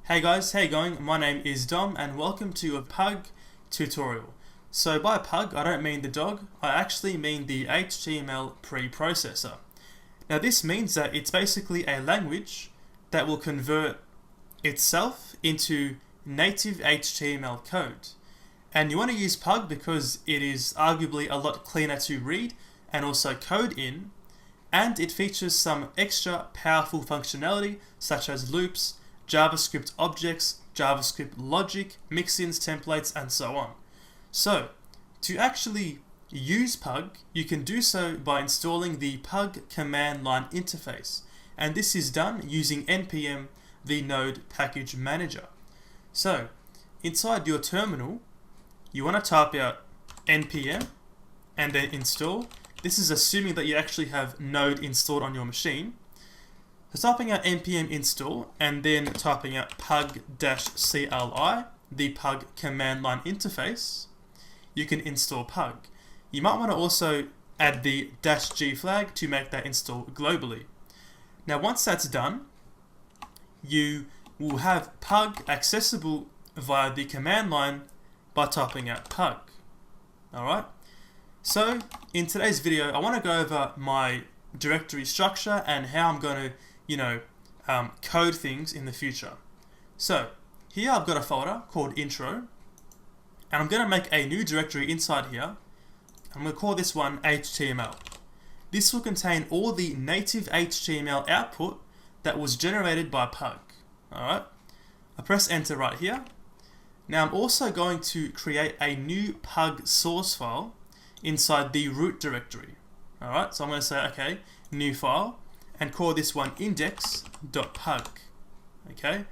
Hey guys, how you going? My name is Dom and welcome to a pug tutorial. So by pug, I don't mean the dog, I actually mean the HTML preprocessor. Now this means that it's basically a language that will convert itself into native HTML code. And you want to use pug because it is arguably a lot cleaner to read and also code in, and it features some extra powerful functionality such as loops, JavaScript objects, JavaScript logic, Mixins, templates, and so on. So, to actually use pug, you can do so by installing the pug command line interface, and this is done using npm the node package manager. So, inside your terminal, you want to type out npm and then install. This is assuming that you actually have Node installed on your machine. So typing out npm install and then typing out pug-cli, the pug command line interface, you can install pug. You might want to also add the -g flag to make that install globally. Now once that's done, you will have pug accessible via the command line by typing out pug. Alright, so in today's video I want to go over my directory structure and how I'm going to code things in the future. So here I've got a folder called intro, and I'm going to make a new directory inside here. I'm going to call this one HTML. This will contain all the native HTML output that was generated by pug. Alright, I press enter right here. Now I'm also going to create a new pug source file inside the root directory. Alright, so I'm going to say okay, new file, and call this one index.pug. Okay,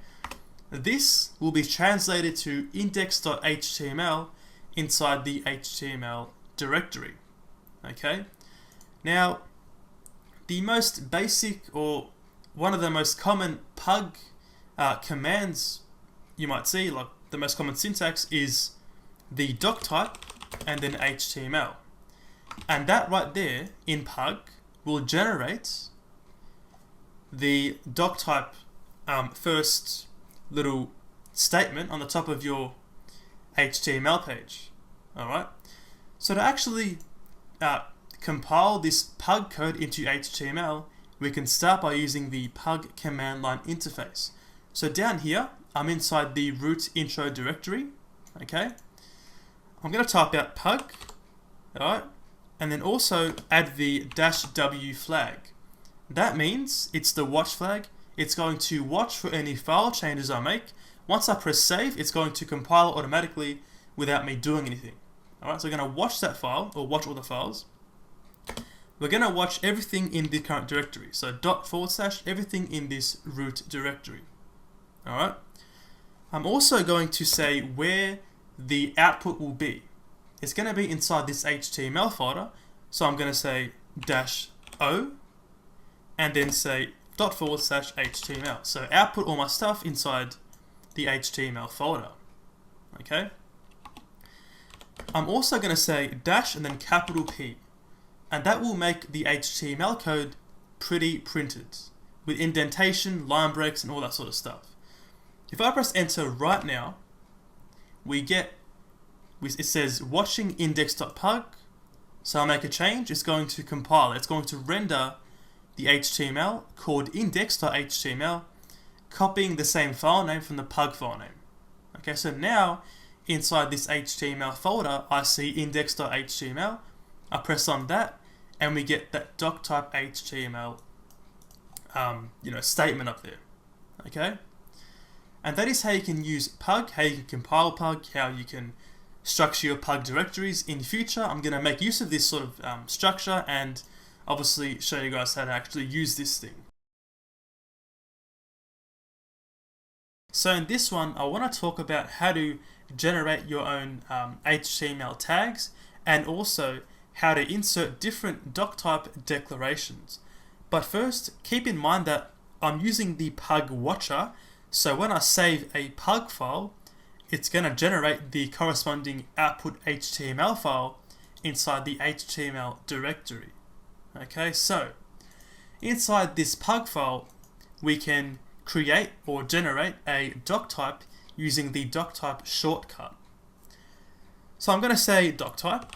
this will be translated to index.html inside the HTML directory. Okay, now the most basic or one of the most common pug commands you might see, like the most common syntax, is the doc type and then HTML, and that right there in pug will generate the doc type first little statement on the top of your HTML page. Alright, so to actually compile this pug code into HTML, we can start by using the pug command line interface. So down here, I'm inside the root intro directory. Okay, I'm going to type out pug, alright, and then also add the -w flag. That means it's the watch flag. It's going to watch for any file changes I make. Once I press save, it's going to compile automatically without me doing anything. Alright, so we're going to watch that file, or watch all the files. We're going to watch everything in the current directory. So // everything in this root directory. Alright, I'm also going to say where the output will be. It's going to be inside this HTML folder. So I'm going to say -o and then say /HTML. So output all my stuff inside the HTML folder. Okay. I'm also going to say dash and then capital P, and that will make the HTML code pretty printed with indentation, line breaks, and all that sort of stuff. If I press enter right now, it says watching index.pug. So I'll make a change. It's going to compile. It's going to render the HTML called index.html, copying the same file name from the pug file name. Okay, so now inside this HTML folder, I see index.html. I press on that, and we get that doctype HTML, statement up there. Okay, and that is how you can use pug, how you can compile pug, how you can structure your pug directories. In future, I'm going to make use of this sort of structure and obviously show you guys how to actually use this thing. So in this one, I want to talk about how to generate your own HTML tags, and also how to insert different doctype declarations. But first, keep in mind that I'm using the pug watcher, so when I save a pug file, it's going to generate the corresponding output HTML file inside the HTML directory. Okay, so inside this pug file, we can create or generate a doctype using the doctype shortcut. So I'm going to say doctype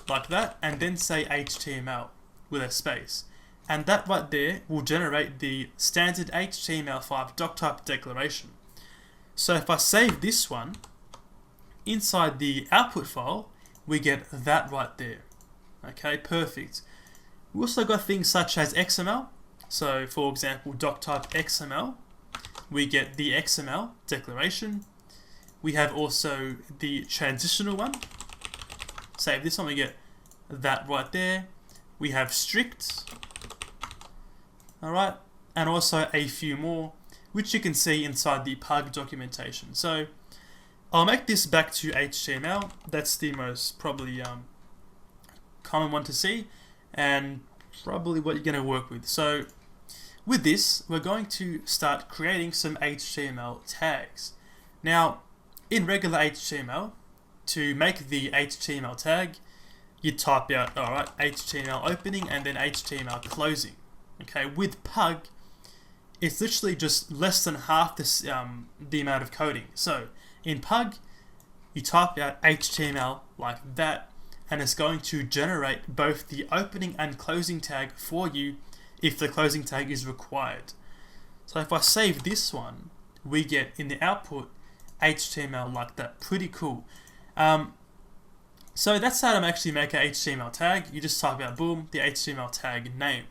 like that, and then say HTML with a space. And that right there will generate the standard HTML5 doctype declaration. So if I save this one, inside the output file, we get that right there. Okay, perfect. We also got things such as XML. So for example, doctype XML, we get the XML declaration. We have also the transitional one. Save this one, we get that right there. We have strict. Alright, and also a few more, which you can see inside the pug documentation. So I'll make this back to HTML. That's the most probably common one to see, and probably what you're going to work with. So with this, we're going to start creating some HTML tags. Now, in regular HTML, to make the HTML tag, you type out, alright, HTML opening and then HTML closing. Okay, with pug, it's literally just less than half the amount of coding. So in pug, you type out HTML like that, and it's going to generate both the opening and closing tag for you if the closing tag is required. So if I save this one, we get in the output HTML like that. Pretty cool. So that's how to actually make an HTML tag. You just type out, boom, the HTML tag name.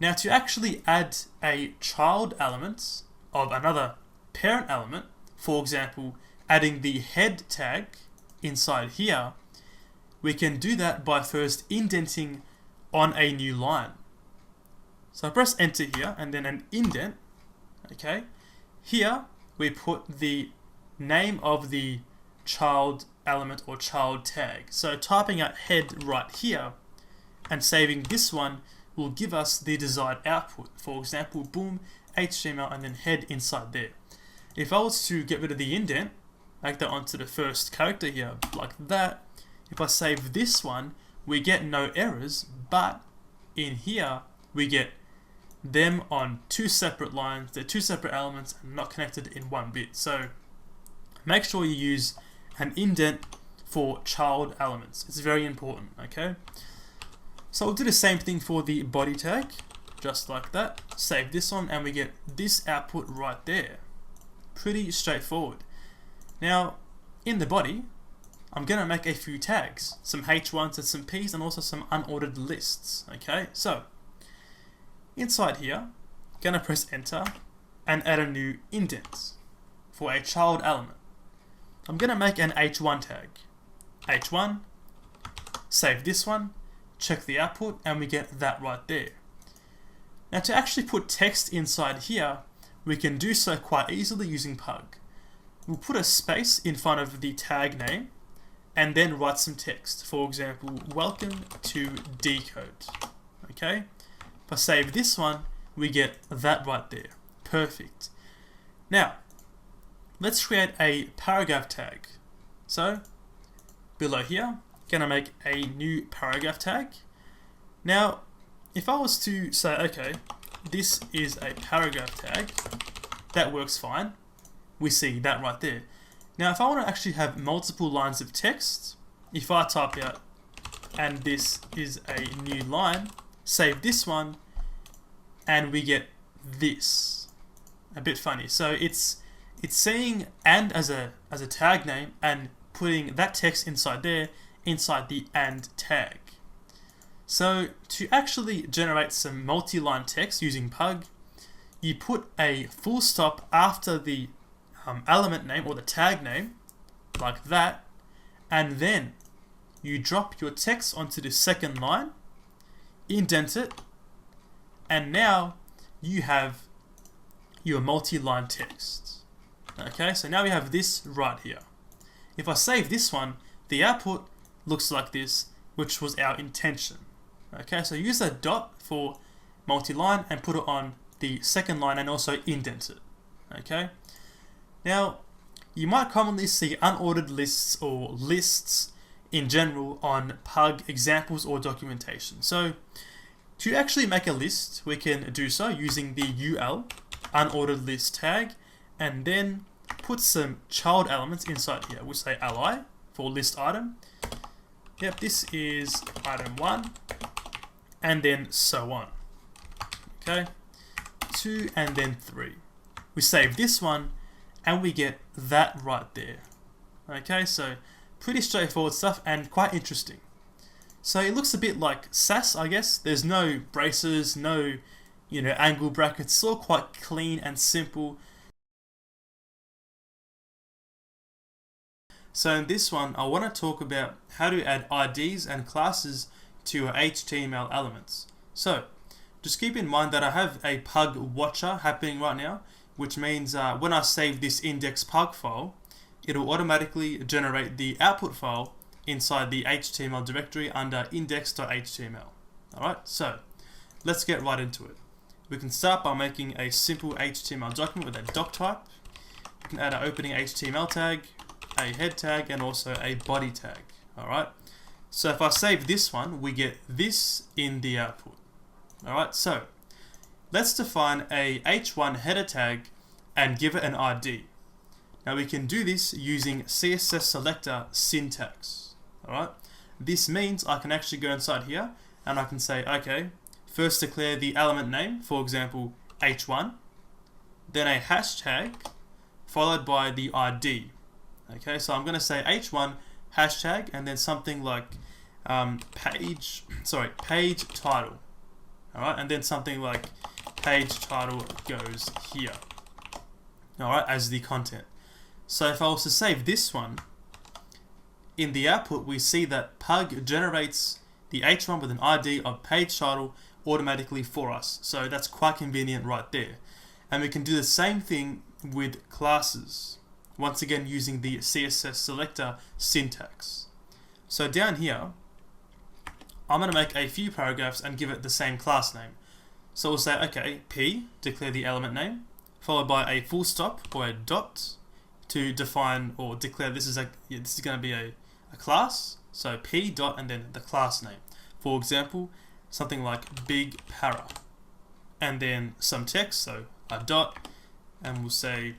Now to actually add a child element of another parent element, for example, adding the head tag inside here, we can do that by first indenting on a new line. So I press enter here and then an indent. Okay, here we put the name of the child element or child tag. So typing out head right here and saving this one will give us the desired output. For example, boom, HTML and then head inside there. If I was to get rid of the indent, make that onto the first character here, like that, if I save this one, we get no errors, but in here, we get them on two separate lines. They're two separate elements and not connected in one bit. So make sure you use an indent for child elements. It's very important, okay? So we'll do the same thing for the body tag, just like that. Save this one and we get this output right there. Pretty straightforward. Now, in the body, I'm going to make a few tags, some H1s and some Ps and also some unordered lists, okay? So, inside here, going to press enter and add a new indent for a child element. I'm going to make an H1 tag. H1, save this one, check the output, and we get that right there. Now to actually put text inside here, we can do so quite easily using pug. We'll put a space in front of the tag name and then write some text. For example, welcome to decode. Okay? If I save this one, we get that right there. Perfect. Now, let's create a paragraph tag. So, below here, gonna make a new paragraph tag. Now, if I was to say, okay, this is a paragraph tag, that works fine. We see that right there. Now, if I want to actually have multiple lines of text, if I type out, and this is a new line, save this one, and we get this. A bit funny. So it's saying and as a tag name and putting that text inside there, inside the and tag. So to actually generate some multi-line text using pug, you put a full stop after the element name or the tag name, like that, and then you drop your text onto the second line, indent it, and now you have your multi-line text. Okay, so now we have this right here. If I save this one, the output looks like this, which was our intention. Okay, so use a dot for multi-line and put it on the second line and also indent it. Okay, now you might commonly see unordered lists or lists in general on pug examples or documentation. So to actually make a list, we can do so using the UL unordered list tag, and then put some child elements inside here. We'll say li for list item. Yep, this is item 1, and then so on. Okay, 2 and then 3. We save this one, and we get that right there. Okay, so pretty straightforward stuff and quite interesting. So it looks a bit like Sass, I guess. There's no braces, no, angle brackets. It's all quite clean and simple. So in this one, I want to talk about how to add IDs and classes to your HTML elements. So just keep in mind that I have a pug watcher happening right now, which means when I save this index pug file, it'll automatically generate the output file inside the HTML directory under index.html. Alright, so let's get right into it. We can start by making a simple HTML document with a doc type. We can add an opening HTML tag, a head tag, and also a body tag. Alright, so if I save this one, we get this in the output. Alright, so let's define a h1 header tag and give it an ID. Now we can do this using CSS selector syntax. Alright, this means I can actually go inside here and I can say, okay, first declare the element name, for example h1, then a hashtag followed by the ID. Okay, so I'm going to say h1 hashtag and then something like page title. Alright, and then something like page title goes here. Alright, as the content. So if I was to save this one, in the output we see that pug generates the h1 with an ID of page title automatically for us. So that's quite convenient right there. And we can do the same thing with classes. Once again using the CSS selector syntax. So down here, I'm going to make a few paragraphs and give it the same class name. So we'll say, okay, p, declare the element name, followed by a full stop or a dot to define or declare this is going to be a class. So p dot and then the class name. For example, something like big para, and then some text, so a dot, and we'll say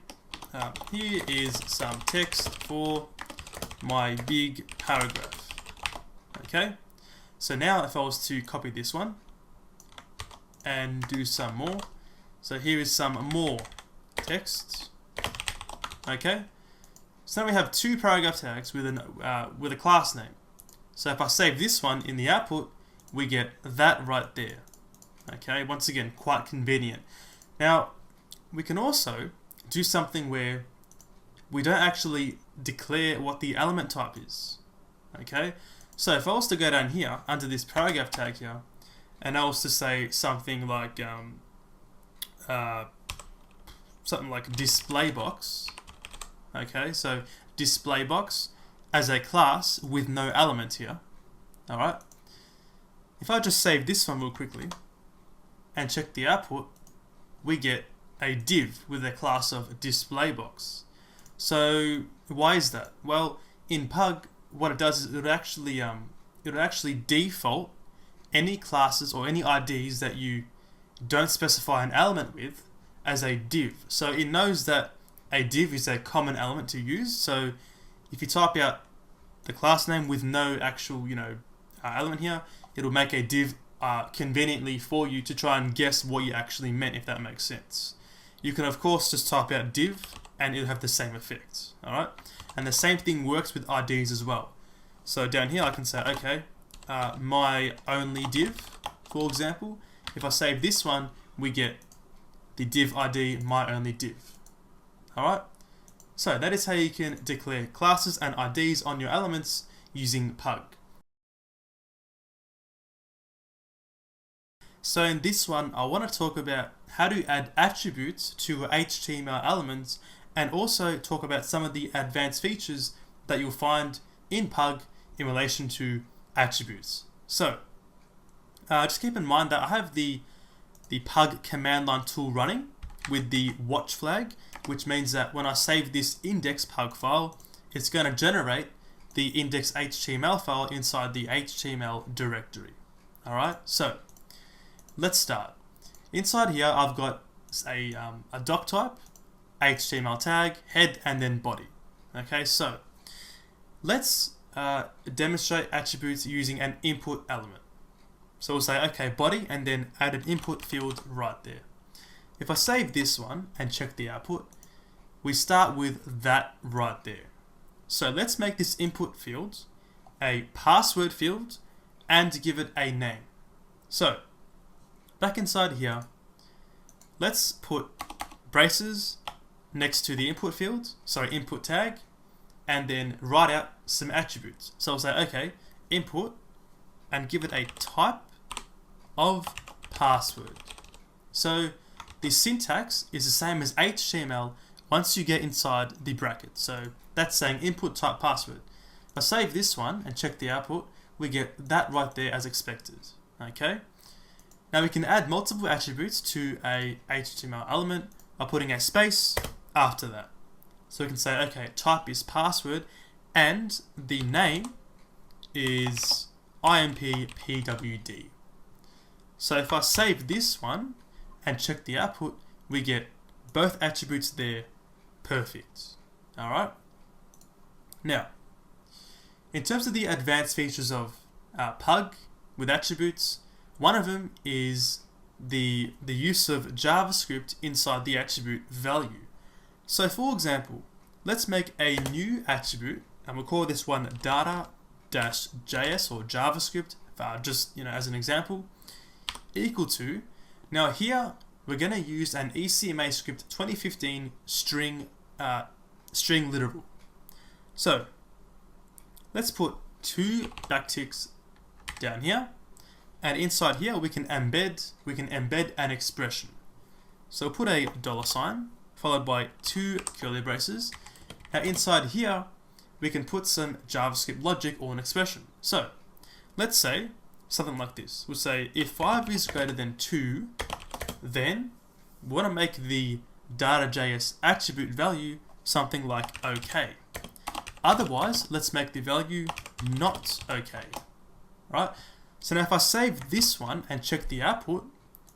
here is some text for my big paragraph. Okay, so now if I was to copy this one and do some more, so here is some more text. Okay, so now we have two paragraph tags with a class name. So if I save this one in the output, we get that right there. Okay, once again, quite convenient. Now we can also do something where we don't actually declare what the element type is. Okay, so if I was to go down here under this paragraph tag here, and I was to say something like display box. Okay, so display box as a class with no element here. All right. If I just save this one real quickly and check the output, we get a div with a class of display box. So why is that? Well, in Pug, what it does is it would actually default any classes or any IDs that you don't specify an element with as a div. So it knows that a div is a common element to use. So if you type out the class name with no actual element here, it'll make a div conveniently for you to try and guess what you actually meant, if that makes sense. You can of course just type out div and it'll have the same effect. Alright, and the same thing works with IDs as well. So down here I can say, okay, my only div, for example. If I save this one, we get the div ID my only div. Alright, so that is how you can declare classes and IDs on your elements using Pug. So in this one, I want to talk about how to add attributes to HTML elements and also talk about some of the advanced features that you'll find in Pug in relation to attributes. So just keep in mind that I have the Pug command line tool running with the watch flag, which means that when I save this index Pug file, it's going to generate the index HTML file inside the HTML directory. Alright, so let's start. Inside here I've got a doc type, HTML tag, head, and then body. Okay, so let's demonstrate attributes using an input element. So we'll say, okay, body, and then add an input field right there. If I save this one and check the output, we start with that right there. So let's make this input field a password field and give it a name. So back inside here, let's put braces next to the input field, input tag, and then write out some attributes. So I'll say, okay, input, and give it a type of password. So the syntax is the same as HTML once you get inside the bracket. So that's saying input type password. If I save this one and check the output, we get that right there as expected. Okay. Now we can add multiple attributes to a HTML element by putting a space after that. So we can say, okay, type is password, and the name is imppwd. So if I save this one and check the output, we get both attributes there perfect. Alright. Now, in terms of the advanced features of Pug with attributes, one of them is the use of JavaScript inside the attribute value. So for example, let's make a new attribute, and we'll call this one data-js or JavaScript, just as an example, equal to. Now here we're going to use an ECMA script 2015 string literal. So let's put 2 backticks down here, and inside here we can embed an expression. So put a $sign followed by 2 curly braces. Now inside here we can put some JavaScript logic or an expression. So let's say something like this. We'll say if 5 is greater than 2, then we want to make the data.js attribute value something like OK. Otherwise, let's make the value not OK. Right? So now if I save this one and check the output,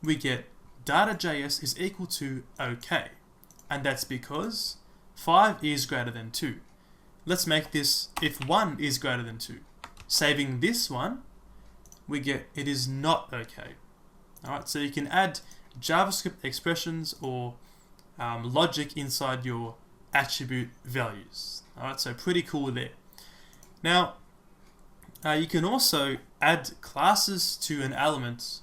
we get data.js is equal to OK. And that's because 5 is greater than 2. Let's make this if 1 is greater than 2. Saving this one, we get it is not OK. Alright, so you can add JavaScript expressions or logic inside your attribute values. Alright, so pretty cool there. Now, you can also add classes to an element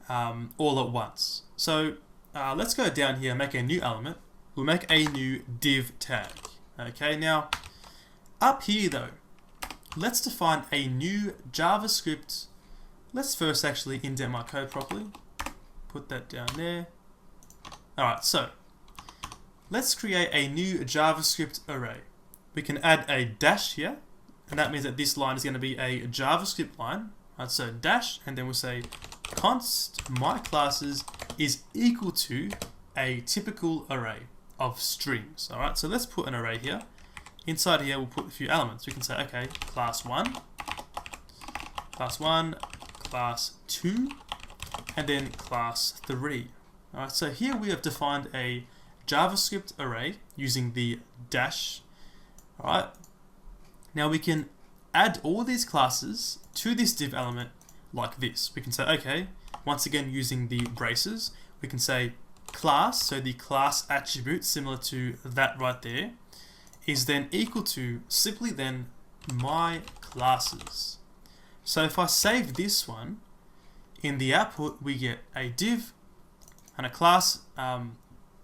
all at once. So let's go down here and make a new element. We'll make a new div tag. Okay, now up here though, let's define a new JavaScript. Let's first actually indent my code properly. Put that down there. Alright, so let's create a new JavaScript array. We can add a dash here, and that means that this line is going to be a JavaScript line. Right, so dash, and then we'll say const myClasses is equal to a typical array of strings. Alright, so let's put an array here. Inside here we'll put a few elements. We can say, okay, class 1, class 2, and then class 3. Alright, so here we have defined a JavaScript array using the dash. Alright, now we can add all these classes to this div element like this. We can say, okay, once again using the braces, we can say class, so the class attribute similar to that right there, is then equal to simply then my classes. So if I save this one, in the output we get a div and a class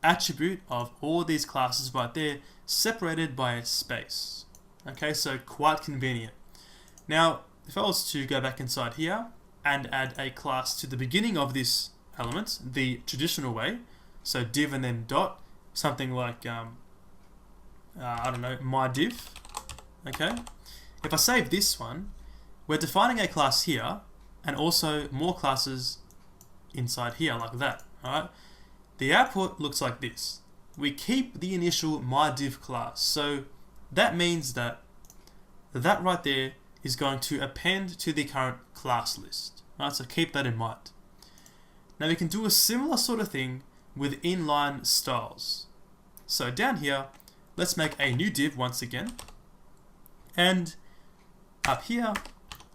attribute of all these classes right there, separated by a space. Okay, so quite convenient. Now, if I was to go back inside here and add a class to the beginning of this element, the traditional way, so div and then dot, something like, I don't know, my div. Okay, if I save this one, we're defining a class here and also more classes inside here like that. Alright, the output looks like this. We keep the initial myDiv class, so that means that right there is going to append to the current class list. Right, so keep that in mind. Now we can do a similar sort of thing with inline styles. So down here, let's make a new div once again. And up here,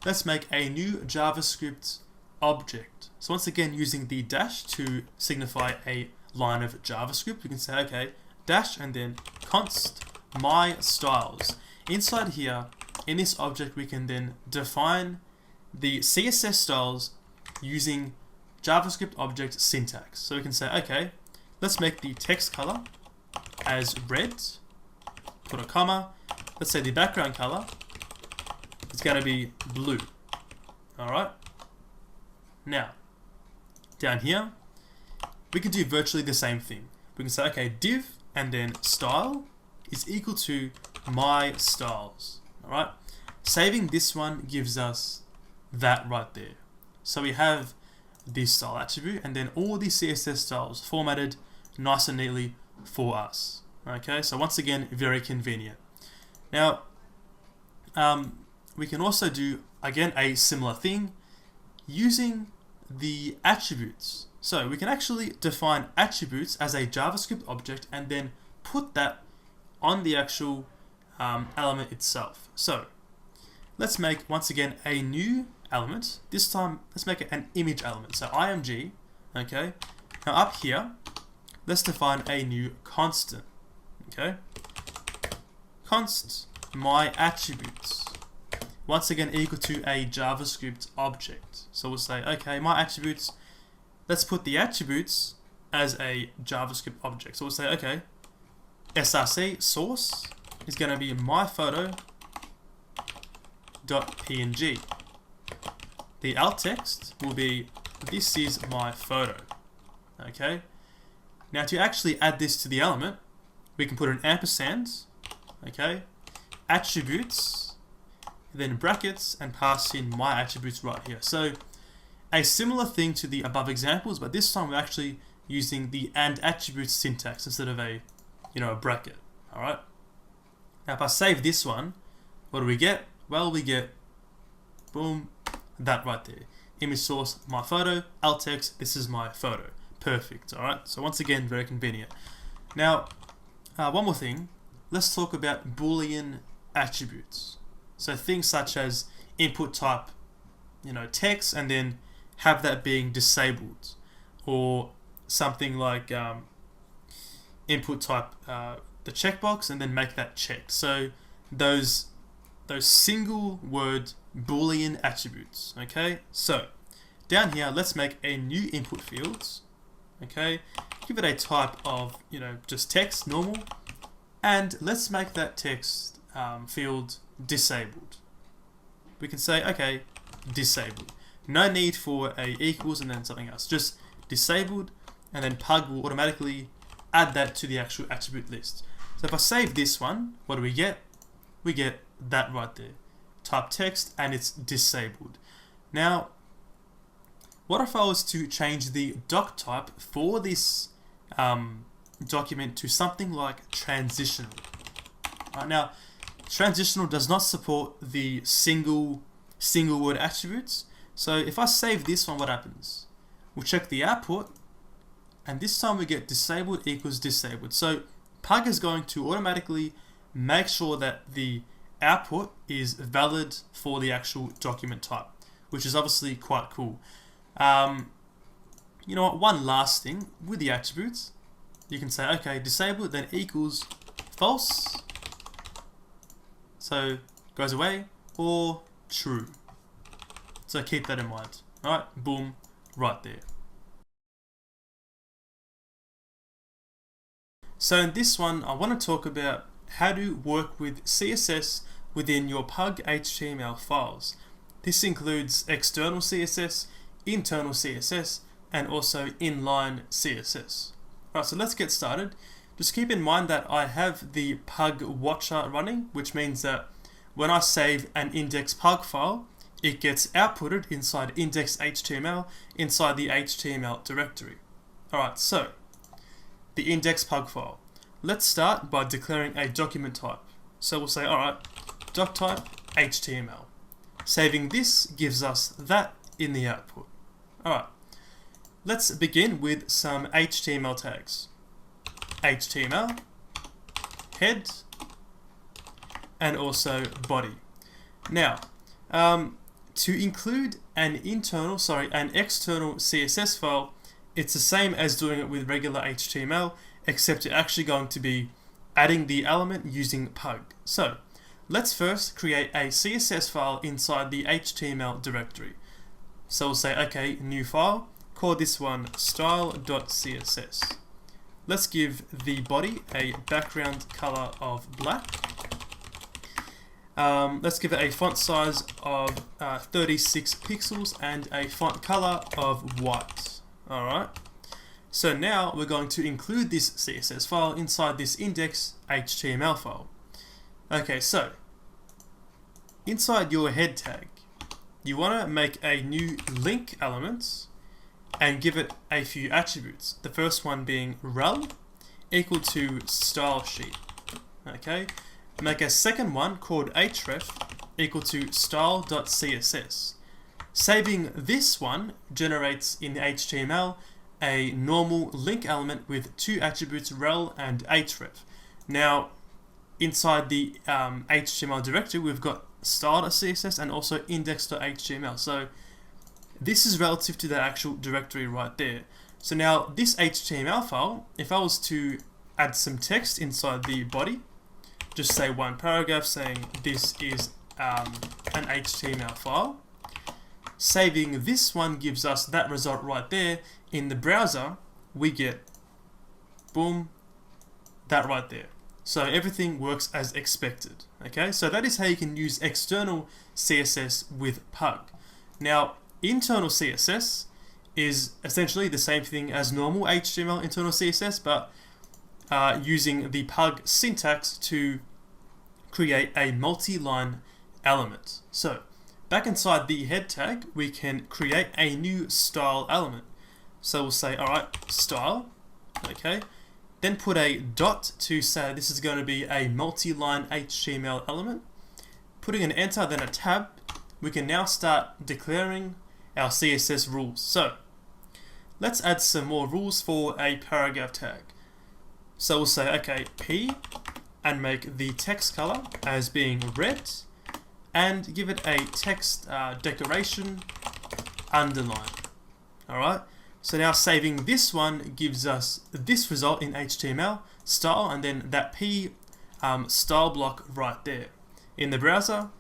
let's make a new JavaScript object. So once again, using the dash to signify a line of JavaScript, we can say, okay, dash and then const my styles. Inside here, in this object, we can then define the CSS styles using JavaScript object syntax. So we can say, okay, let's make the text color as red, put a comma. Let's say the background color is going to be blue. All right. Now, down here, we can do virtually the same thing. We can say, okay, div and then style is equal to my styles. All right. Saving this one gives us that right there. So we have this style attribute and then all the CSS styles formatted nice and neatly for us. Okay, so once again, very convenient. Now, we can also do, again, a similar thing using the attributes. So we can actually define attributes as a JavaScript object and then put that on the actual element itself. So let's make, once again, a new element. This time, let's make it an image element. So img, okay. Now up here, let's define a new constant, okay. Const my attributes. Once again, equal to a JavaScript object. So we'll say, okay, my attributes, let's put the attributes as a JavaScript object. So we'll say, okay, src source is going to be my photo.png. The alt text will be, this is my photo. Okay. Now to actually add this to the element, we can put an ampersand, okay, attributes, then brackets, and pass in my attributes right here. So a similar thing to the above examples, but this time we're actually using the and attributes syntax instead of a, a bracket. All right. Now if I save this one, what do we get? Well, we get, boom, that right there. Image source, my photo, alt text, this is my photo. Perfect. All right. So once again, very convenient. Now, one more thing. Let's talk about Boolean attributes. So things such as input type, text, and then have that being disabled, or something like input type the checkbox and then make that checked. So those single word Boolean attributes. Okay. So down here, let's make a new input fields. Okay. Give it a type of just text, normal, and let's make that text field disabled. We can say, okay, disabled. No need for a equals and then something else. Just disabled, and then Pug will automatically add that to the actual attribute list. So if I save this one, what do we get? We get that right there. Type text, and it's disabled. Now, what if I was to change the doc type for this document to something like transitional? Now, transitional does not support the single word attributes. So if I save this one, what happens? We'll check the output, and this time we get disabled equals disabled. So Pug is going to automatically make sure that the output is valid for the actual document type, which is obviously quite cool. You know what? One last thing with the attributes, you can say, okay, disabled, then equals false. So goes away, or true. So keep that in mind. All right, boom, right there. So in this one, I want to talk about how to work with CSS within your Pug HTML files. This includes external CSS, internal CSS, and also inline CSS. All right, so let's get started. Just keep in mind that I have the Pug watcher running, which means that when I save an index.pug file, it gets outputted inside index.html inside the HTML directory. All right, so the index.pug file. Let's start by declaring a document type. So we'll say, all right, doc type HTML. Saving this gives us that in the output. All right. let's begin with some HTML tags. HTML, head, and also body. Now, to include an external CSS file, it's the same as doing it with regular HTML, except you're actually going to be adding the element using pug. So, let's first create a CSS file inside the HTML directory. So we'll say, okay, new file, call this one style.css. Let's give the body a background color of black. Let's give it a font size of 36 pixels and a font color of white. Alright, so now we're going to include this CSS file inside this index HTML file. Okay, so inside your head tag, you want to make a new link element and give it a few attributes. The first one being rel equal to style sheet. Okay, make a second one called href equal to style.css. Saving this one generates in the HTML a normal link element with two attributes rel and href. Now, inside the HTML directory, we've got style.css and also index.html. So this is relative to the actual directory right there. So now this HTML file, if I was to add some text inside the body, just say one paragraph saying this is an HTML file. Saving this one gives us that result right there. In the browser, we get, boom, that right there. So everything works as expected. Okay, so that is how you can use external CSS with pug. Now, internal CSS is essentially the same thing as normal HTML internal CSS, but using the pug syntax to create a multi-line element. So back inside the head tag, we can create a new style element. So we'll say, alright, style, okay, then put a dot to say this is going to be a multi-line HTML element. Putting an enter, then a tab, we can now start declaring our CSS rules. So let's add some more rules for a paragraph tag. So we'll say, okay, P, and make the text color as being red, and give it a text decoration underline. Alright, so now saving this one gives us this result in HTML, style, and then that P style block right there. In the browser,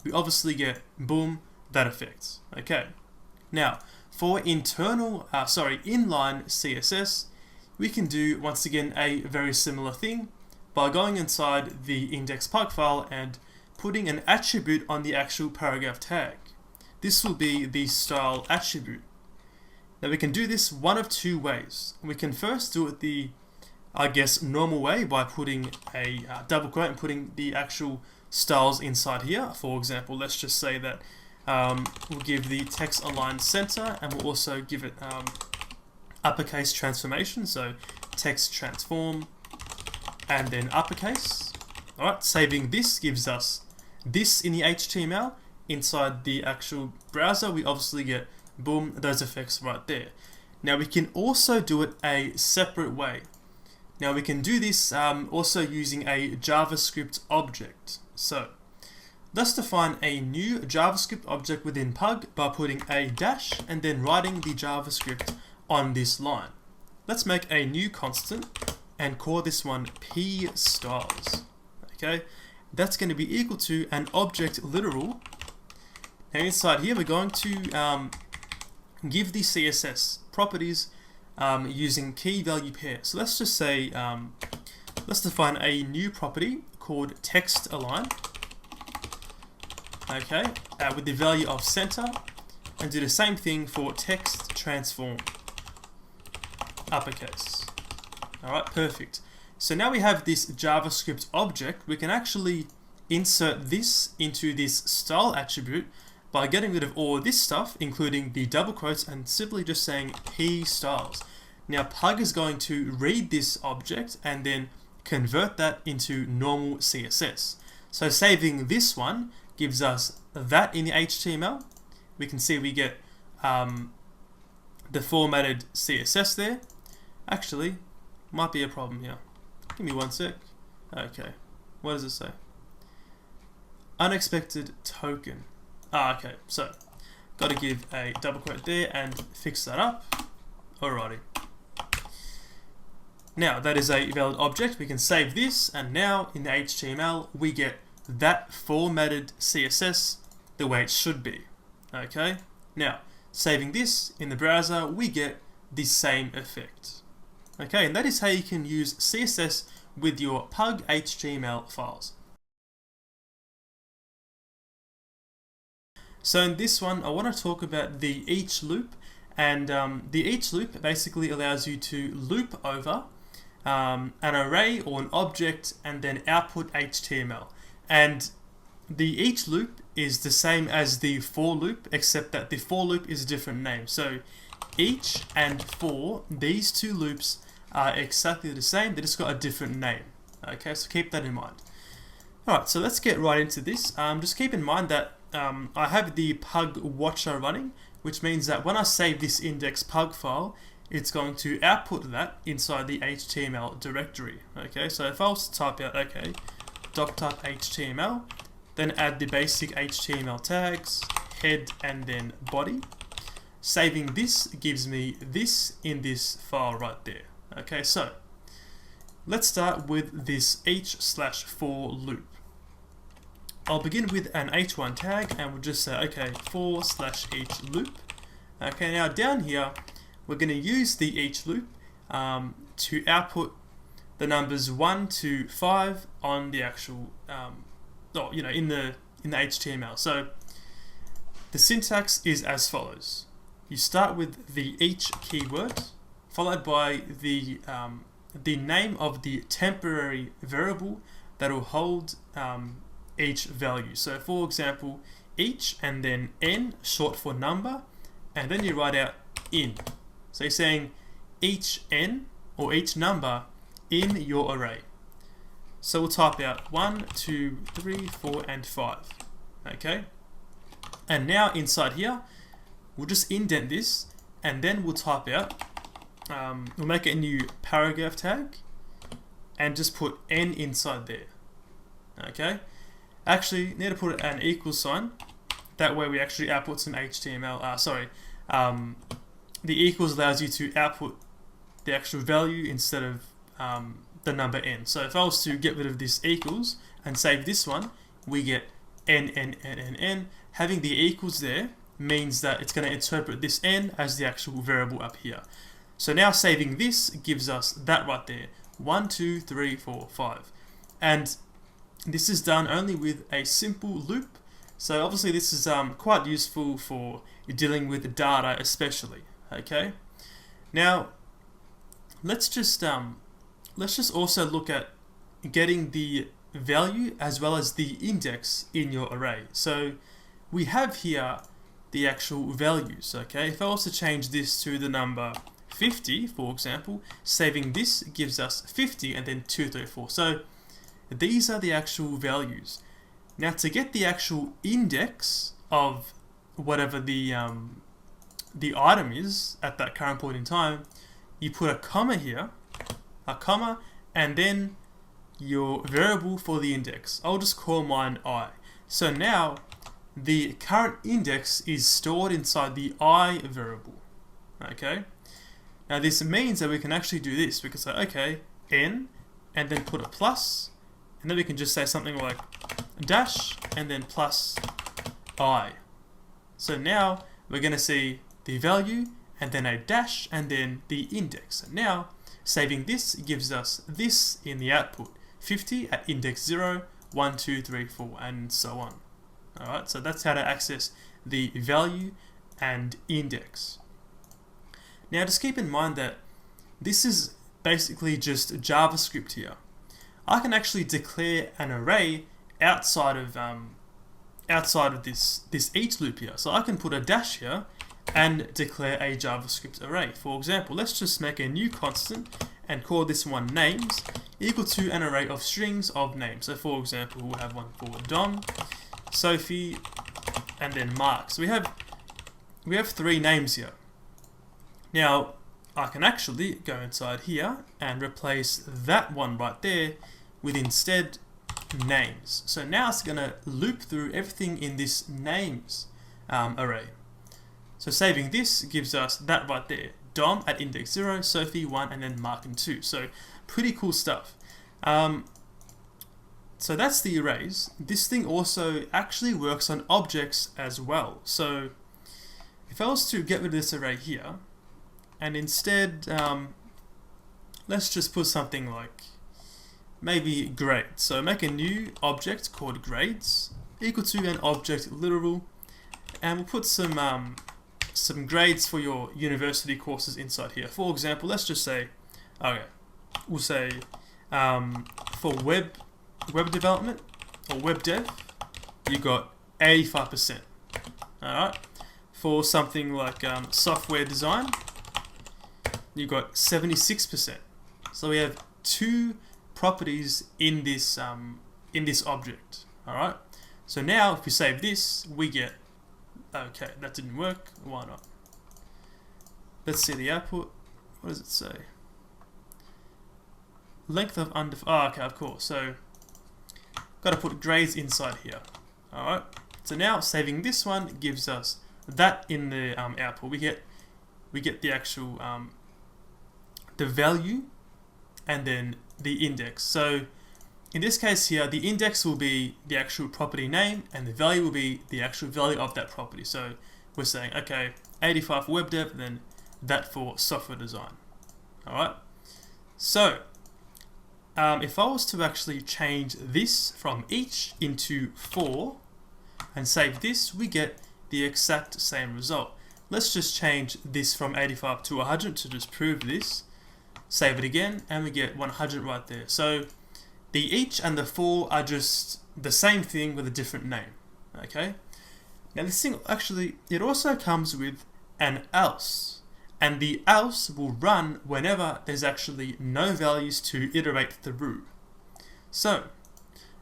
we obviously get, boom, that effect. Okay, now for inline CSS, we can do once again a very similar thing by going inside the index pug file and putting an attribute on the actual paragraph tag. This will be the style attribute. Now we can do this one of two ways. We can first do it the, normal way by putting a double quote and putting the actual styles inside here. For example, let's just say that we'll give the text align center, and we'll also give it uppercase transformation, so text transform and then uppercase. Alright, saving this gives us this in the HTML. Inside the actual browser, we obviously get, boom, those effects right there. Now we can also do it a separate way. Now we can do this also using a JavaScript object. So let's define a new JavaScript object within pug by putting a dash and then writing the JavaScript on this line. Let's make a new constant and call this one p styles. Okay, that's going to be equal to an object literal. Now inside here, we're going to give the CSS properties using key value pair. So let's just say, let's define a new property called text align. Okay, with the value of center, and do the same thing for text transform uppercase. Alright, perfect. So now we have this JavaScript object. We can actually insert this into this style attribute by getting rid of all this stuff, including the double quotes, and simply just saying p styles. Now pug is going to read this object and then convert that into normal CSS. So saving this one gives us that in the HTML. We can see we get the formatted CSS there. Actually, might be a problem here. Give me one sec. Okay, what does it say? Unexpected token. Okay, so got to give a double quote there and fix that up. Alrighty. Now that is a valid object. We can save this, and now in the HTML we get that formatted CSS the way it should be. Okay. Now saving this in the browser, we get the same effect. Okay, and that is how you can use CSS with your pug HTML files. So in this one, I want to talk about the each loop, and the each loop basically allows you to loop over an array or an object and then output HTML. And the each loop is the same as the for loop, except that the for loop is a different name. So each and for, these two loops are exactly the same, they just got a different name. Okay, so keep that in mind. Alright, so let's get right into this. Just keep in mind that I have the pug watcher running, which means that when I save this index pug file, it's going to output that inside the HTML directory. Okay, so if I was to type out, okay, doctype HTML, then add the basic HTML tags, head and then body. Saving this gives me this in this file right there. Okay, so let's start with this each/for loop. I'll begin with an h1 tag and we'll just say, okay, for/each loop. Okay, now down here, we're going to use the each loop to output the numbers 1 to 5 on the actual, in the HTML. So the syntax is as follows. You start with the each keyword, followed by the name of the temporary variable that will hold each value. So for example, each and then n, short for number, and then you write out in. So you're saying each n or each number in your array. So we'll type out 1, 2, 3, 4, and 5. Okay? And now inside here, we'll just indent this, and then we'll type out, we'll make a new paragraph tag, and just put n inside there. Okay? Actually, need to put an equal sign. That way we actually output some HTML. The equals allows you to output the actual value instead of the number n. So if I was to get rid of this equals and save this one, we get n, n, n, n, n. Having the equals there means that it's going to interpret this n as the actual variable up here. So now saving this gives us that right there. 1, 2, 3, 4, 5. And this is done only with a simple loop. So obviously this is quite useful for dealing with data especially. Okay. Now let's just also look at getting the value as well as the index in your array. So we have here the actual values. Okay. If I was to change this to the number 50, for example, saving this gives us 50 and then 2, 3, 4. So these are the actual values. Now to get the actual index of whatever the item is at that current point in time, you put a comma here, and then your variable for the index. I'll just call mine I. So now the current index is stored inside the I variable. Okay. Now this means that we can actually do this. We can say, okay, n, and then put a plus, and then we can just say something like dash, and then plus I. So now we're going to see the value, and then a dash, and then the index. And now saving this gives us this in the output, 50 at index 0, 1, 2, 3, 4, and so on. Alright, so that's how to access the value and index. Now just keep in mind that this is basically just JavaScript here. I can actually declare an array outside of this each loop here. So I can put a dash here and declare a JavaScript array. For example, let's just make a new constant and call this one names equal to an array of strings of names. So for example, we'll have one for Dom, Sophie, and then Mark. So we have 3 names here. Now, I can actually go inside here and replace that one right there with instead names. So now it's going to loop through everything in this names array. So saving this gives us that right there. Dom at index 0, Sophie 1, and then Mark and 2. So pretty cool stuff. So that's the arrays. This thing also actually works on objects as well. So if I was to get rid of this array here, and instead, let's just put something like maybe grade. So make a new object called grades equal to an object literal, and we'll put some grades for your university courses inside here. For example, let's just say, okay, we'll say for web development or web dev, you got 85%. All right. For something like software design, you got 76%. So we have two properties in this object. All right. So now if we save this, we get, okay, that didn't work. Why not? Let's see the output. What does it say? Length of okay, of course. So got to put grades inside here. All right. So now saving this one gives us that in the output. We get the actual the value and then the index. So in this case here, the index will be the actual property name and the value will be the actual value of that property. So we're saying, okay, 85 for web dev, then that for software design. All right. So if I was to actually change this from each into for and save this, we get the exact same result. Let's just change this from 85 to 100 to just prove this. Save it again, and we get 100 right there. So the each and the for are just the same thing with a different name. Okay. Now this thing actually, it also comes with an else, and the else will run whenever there's actually no values to iterate through. So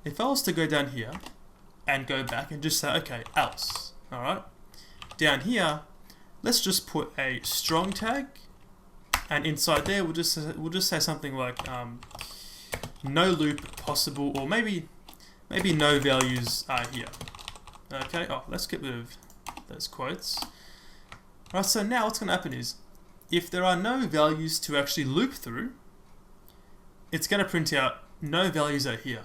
if I was to go down here and go back and just say, okay, else. All right. Down here, let's just put a strong tag, and inside there we'll just say something like no loop possible, or maybe no values are here. Okay. Oh, let's get rid of those quotes. Right. So now what's going to happen is, if there are no values to actually loop through, it's going to print out no values are here.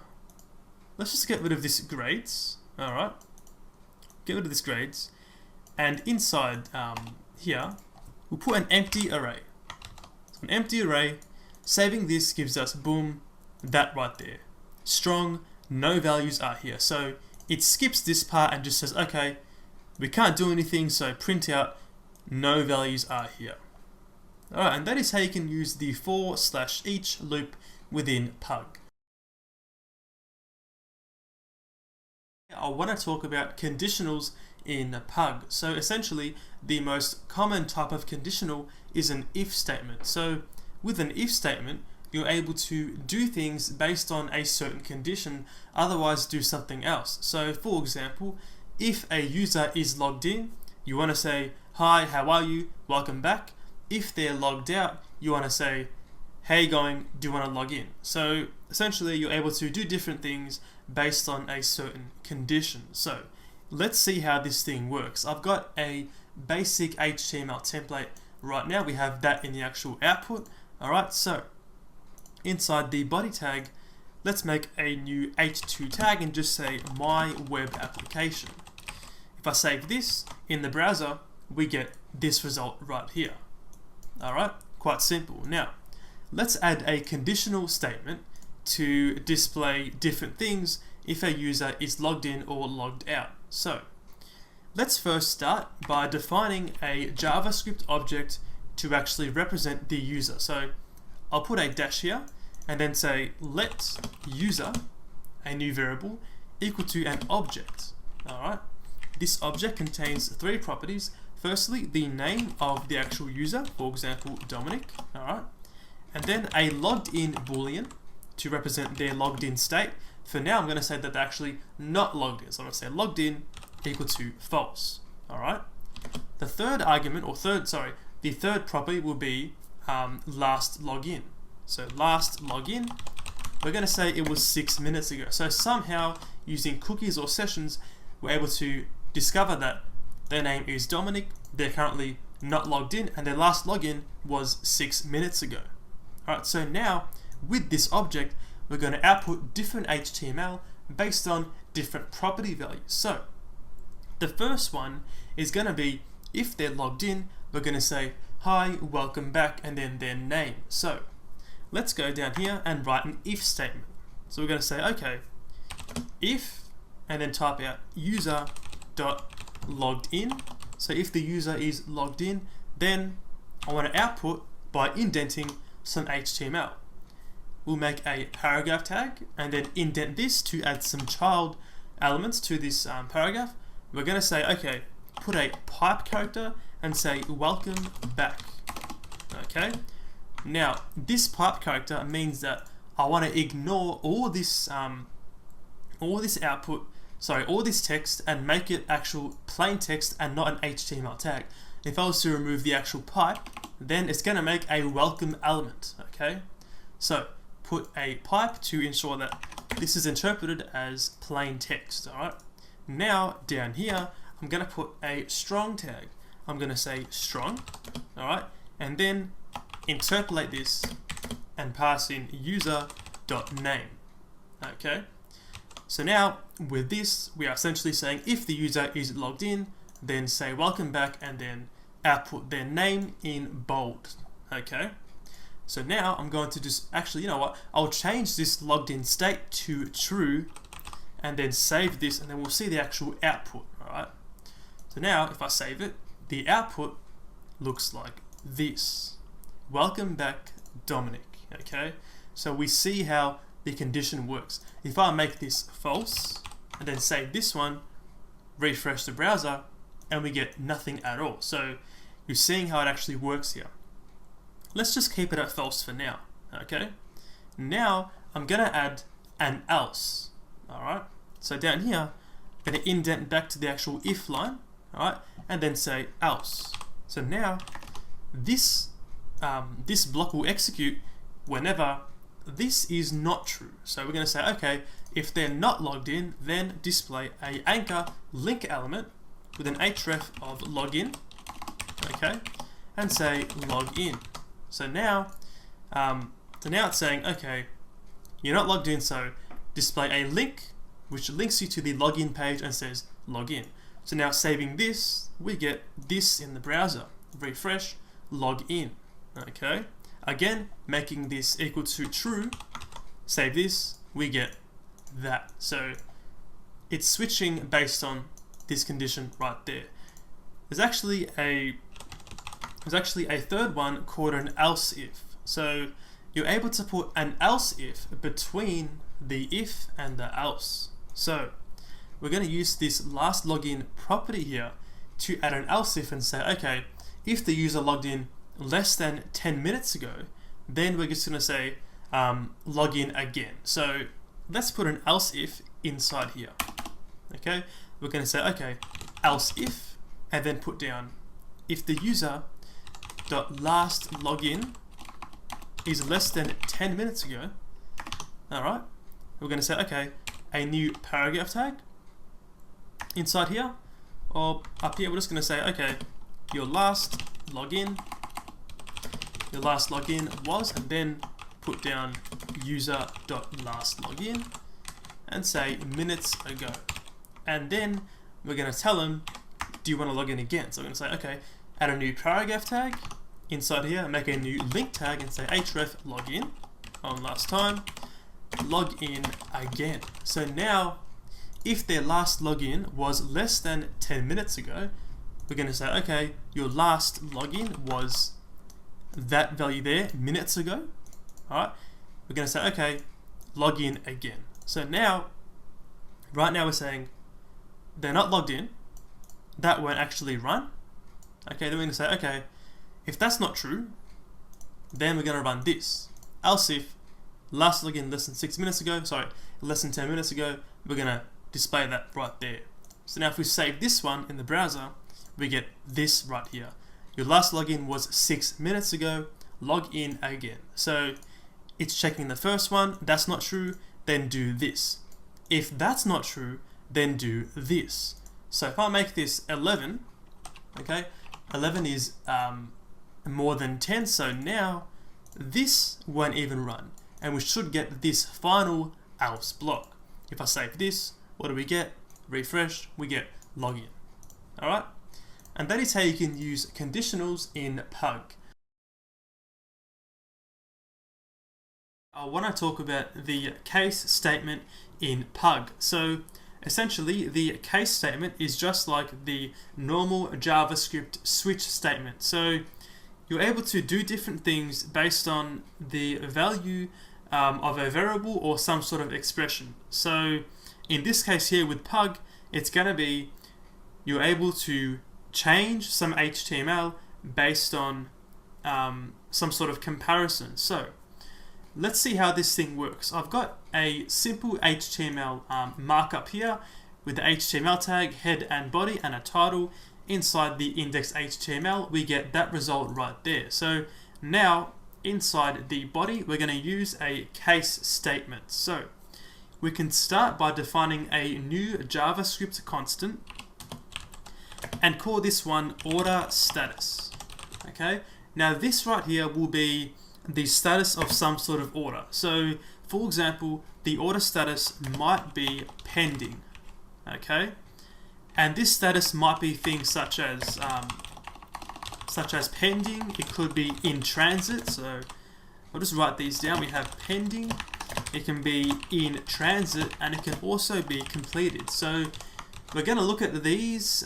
Let's just get rid of this grades. All right. Get rid of this grades. And inside here, we'll put an empty array. So an empty array, saving this gives us, boom, that right there. Strong, no values are here. So it skips this part and just says, okay, we can't do anything, so print out no values are here. Alright, and that is how you can use the for/each loop within Pug. I want to talk about conditionals in Pug. So essentially, the most common type of conditional is an if statement. So with an if statement, you're able to do things based on a certain condition, otherwise do something else. So for example, if a user is logged in, you want to say, hi, how are you? Welcome back. If they're logged out, you want to say, hey going, do you want to log in? So essentially, you're able to do different things based on a certain condition. So let's see how this thing works. I've got a basic HTML template right now. We have that in the actual output. All right, so inside the body tag, let's make a new h2 tag and just say my web application. If I save this in the browser, we get this result right here. All right, quite simple. Now, let's add a conditional statement to display different things if a user is logged in or logged out. So let's first start by defining a JavaScript object to actually represent the user. So I'll put a dash here and then say let user, a new variable, equal to an object. All right. This object contains three properties. Firstly, the name of the actual user, for example, Dominic. All right. And then a logged in boolean to represent their logged in state. For now, I'm going to say that they're actually not logged in. So I'm going to say logged in equal to false. All right. The the third property will be last login. So last login, we're going to say it was 6 minutes ago. So somehow using cookies or sessions, we're able to discover that their name is Dominic, they're currently not logged in, and their last login was 6 minutes ago. Alright, so now with this object, we're going to output different HTML based on different property values. So the first one is going to be, if they're logged in, we're going to say, hi, welcome back, and then their name. So let's go down here and write an if statement. So we're going to say, okay, if, and then type out user.loggedin. So if the user is logged in, then I want to output by indenting some HTML. We'll make a paragraph tag and then indent this to add some child elements to this paragraph. We're going to say, okay, put a pipe character and say welcome back. Okay. Now this pipe character means that I want to ignore all this text and make it actual plain text and not an HTML tag. If I was to remove the actual pipe, then it's going to make a welcome element. Okay. So put a pipe to ensure that this is interpreted as plain text. Alright. Now down here, I'm going to put a strong tag. I'm going to say strong. Alright. And then interpolate this and pass in user.name. Okay. So now with this, we are essentially saying if the user is logged in, then say welcome back and then output their name in bold. Okay. So now I'm going to just, actually, you know what? I'll change this logged in state to true and then save this, and then we'll see the actual output. Alright. So now if I save it, the output looks like this. Welcome back, Dominic. Okay. So we see how the condition works. If I make this false and then save this one, refresh the browser, and we get nothing at all. So you're seeing how it actually works here. Let's just keep it at false for now. Okay. Now I'm going to add an else. Alright. So down here, I'm going to indent back to the actual if line. Alright. And then say else. So now this block will execute whenever this is not true. So we're going to say, okay, if they're not logged in, then display a anchor link element with an href of login. Okay. And say login. So now it's saying, okay, you're not logged in, so display a link which links you to the login page and says login. So now saving this, we get this in the browser. Refresh, login. Okay. Again, making this equal to true. Save this, we get that. So it's switching based on this condition right there. There's actually a third one called an else if. So you're able to put an else if between the if and the else. So we're going to use this last login property here to add an else if and say, okay, if the user logged in less than 10 minutes ago, then we're just going to say login again. So let's put an else if inside here. Okay, we're going to say, okay, else if, and then put down if the user dot last login is less than 10 minutes ago. Alright, we're going to say, okay, a new paragraph tag inside here, or up here, we're just going to say, okay, your last login was, and then put down user.lastLogin and say minutes ago. And then we're going to tell them, do you want to log in again? So we're going to say, okay, add a new paragraph tag inside here, make a new link tag and say href login on last time, log in again. So now if their last login was less than 10 minutes ago, we're going to say, okay, your last login was that value there minutes ago. Alright, we're going to say, okay, log in again. So now, right now we're saying they're not logged in, that won't actually run. Okay, then we're going to say, okay, if that's not true, then we're going to run this. Else if last login less than 10 minutes ago, we're going to display that right there. So now if we save this one in the browser, we get this right here. your last login was 6 minutes ago, log in again. So it's checking the first one, that's not true, then do this. If that's not true, then do this. So if I make this 11, okay, 11 is more than 10, so now this won't even run, and we should get this final else block. If I save this, what do we get? Refresh, we get login. Alright? And that is how you can use conditionals in Pug. I want to talk about the case statement in Pug. So essentially, the case statement is just like the normal JavaScript switch statement. So you're able to do different things based on the value of a variable or some sort of expression. So in this case here with Pug, it's going to be you're able to change some HTML based on some sort of comparison. So let's see how this thing works. I've got a simple HTML markup here with the HTML tag, head and body, and a title. Inside the index HTML, we get that result right there. So now inside the body, we're going to use a case statement. So we can start by defining a new JavaScript constant and call this one order status. Okay, now this right here will be the status of some sort of order. So for example, the order status might be pending. Okay, and this status might be things such as pending. It could be in transit. So I'll just write these down. We have pending. It can be in transit, and it can also be completed. So we're going to look at these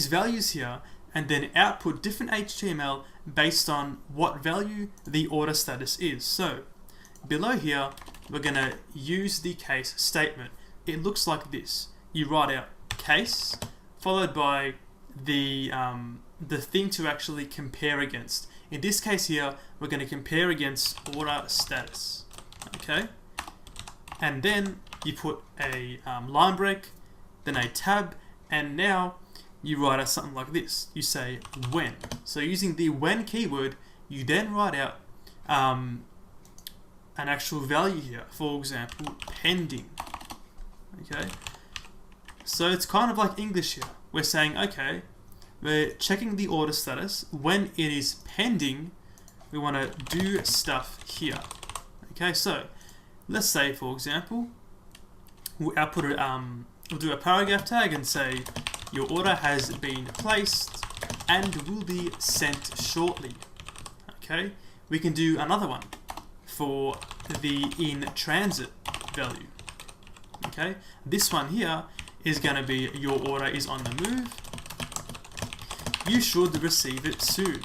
values here, and then output different HTML based on what value the order status is. So below here, we're going to use the case statement. It looks like this. You write out case followed by the thing to actually compare against. In this case here, we're going to compare against order status. Okay, and then you put a line break, then a tab, and now you write out something like this. You say when. So using the when keyword, you then write out an actual value here. For example, pending. Okay, so it's kind of like English here. We're saying, okay, we're checking the order status. When it is pending, we want to do stuff here. Okay, so let's say, for example, we'll output it, we'll do a paragraph tag and say your order has been placed and will be sent shortly. Okay, we can do another one for the in transit value. Okay, this one here is going to be your order is on the move. You should receive it soon.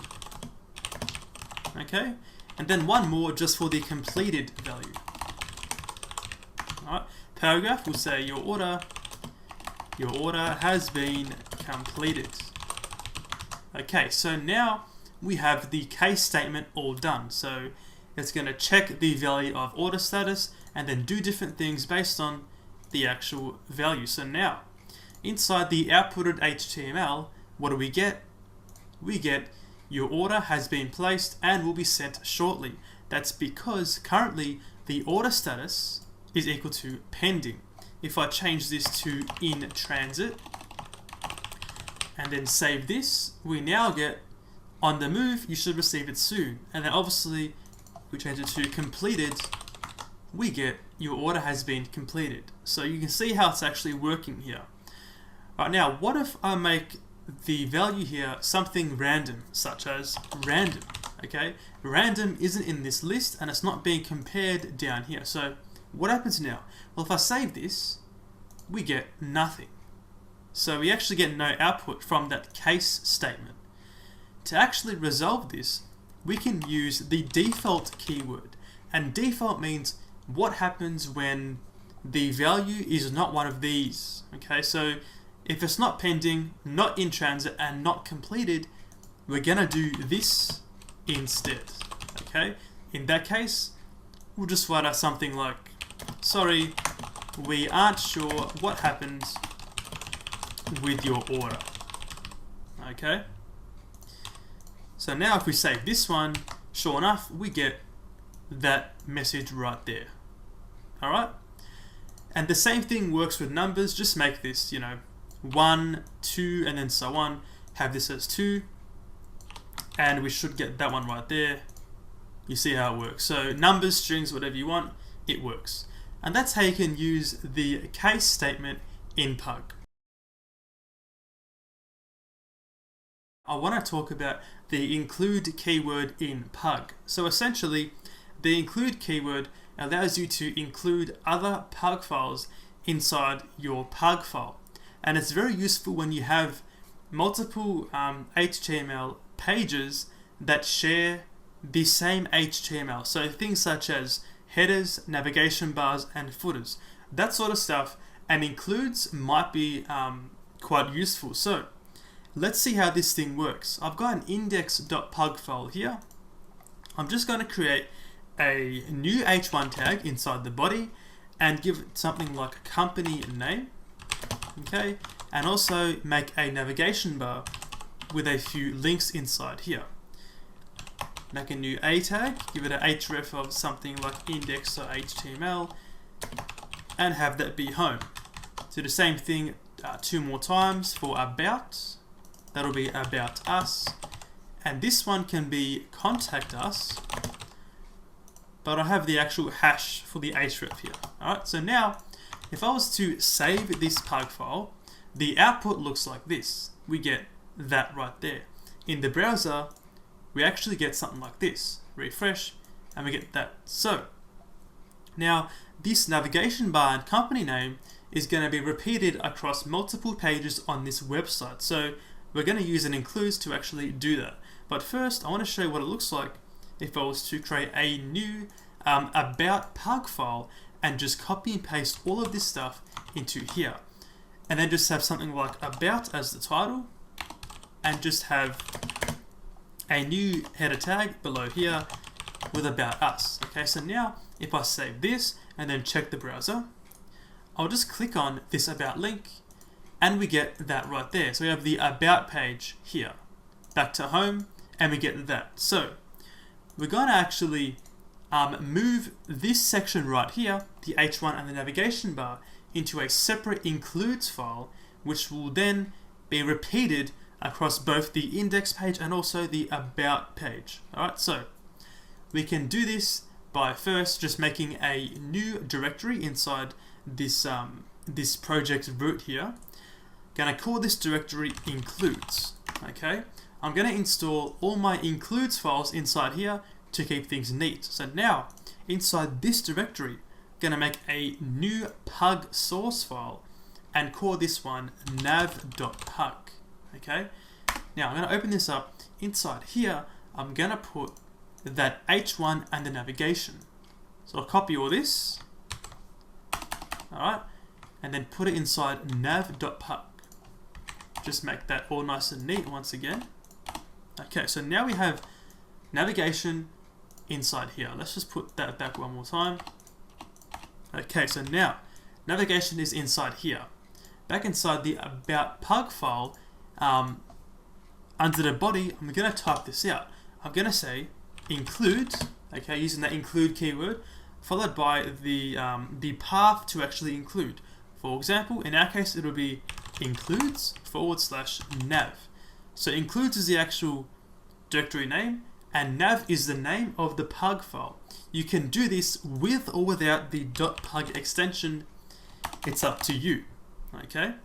Okay, and then one more just for the completed value. Alright, paragraph will say your order has been completed. Okay, so now we have the case statement all done. So it's going to check the value of order status and then do different things based on the actual value. So now inside the outputted HTML, what do we get? We get your order has been placed and will be sent shortly. That's because currently the order status is equal to pending. If I change this to in transit and then save this, we now get on the move, you should receive it soon. And then obviously we change it to completed, we get your order has been completed. So you can see how it's actually working here. Right, now what if I make the value here something random, such as random? Okay, random isn't in this list and it's not being compared down here. So what happens now? Well, if I save this, we get nothing. So we actually get no output from that case statement. To actually resolve this, we can use the default keyword. And default means what happens when the value is not one of these. Okay, so if it's not pending, not in transit, and not completed, we're gonna do this instead. Okay, in that case, we'll just write out something like, sorry, we aren't sure what happens with your order. okay? So now if we save this one, sure enough, we get that message right there. Alright? And the same thing works with numbers. Just make this, 1, 2, and then so on. Have this as 2. And we should get that one right there. You see how it works. So numbers, strings, whatever you want, it works. And that's how you can use the case statement in Pug. I want to talk about the include keyword in Pug. So essentially, the include keyword allows you to include other Pug files inside your Pug file. And it's very useful when you have multiple HTML pages that share the same HTML. So things such as headers, navigation bars, and footers. That sort of stuff, and includes might be quite useful. So let's see how this thing works. I've got an index.pug file here. I'm just going to create a new h1 tag inside the body and give it something like a company name. Okay, and also make a navigation bar with a few links inside here. Make a new a tag, give it an href of something like index.html, and have that be home. Do the same thing 2 more times for about. That'll be about us, and this one can be contact us, but I have the actual hash for the href here. Alright, so now if I was to save this Pug file, the output looks like this. We get that right there. In the browser, we actually get something like this. Refresh, and we get that. So now this navigation bar and company name is going to be repeated across multiple pages on this website. So we're going to use an includes to actually do that. But first, I want to show you what it looks like if I was to create a new about Pug file and just copy and paste all of this stuff into here. And then just have something like about as the title, and just have a new header tag below here with about us. Okay, so now if I save this and then check the browser, I'll just click on this about link and we get that right there. So we have the about page here. Back to home and we get that. So we're going to actually move this section right here, the h1 and the navigation bar, into a separate includes file, which will then be repeated across both the index page and also the about page. Alright, so we can do this by first just making a new directory inside this this project root here. Gonna call this directory includes. Okay, I'm gonna install all my includes files inside here to keep things neat. So now inside this directory, gonna make a new pug source file and call this one nav.pug. Okay, now I'm going to open this up. Inside here, I'm going to put that h1 and the navigation. So I'll copy all this, alright, and then put it inside nav.pug. Just make that all nice and neat once again. Okay, so now we have navigation inside here. Let's just put that back one more time. Okay, so now navigation is inside here. Back inside the about pug file, under the body, I'm going to type this out. I'm going to say include, okay, using that include keyword, followed by the path to actually include. For example, in our case, it will be includes /nav. So includes is the actual directory name, and nav is the name of the pug file. You can do this with or without the .pug extension. It's up to you. Okay,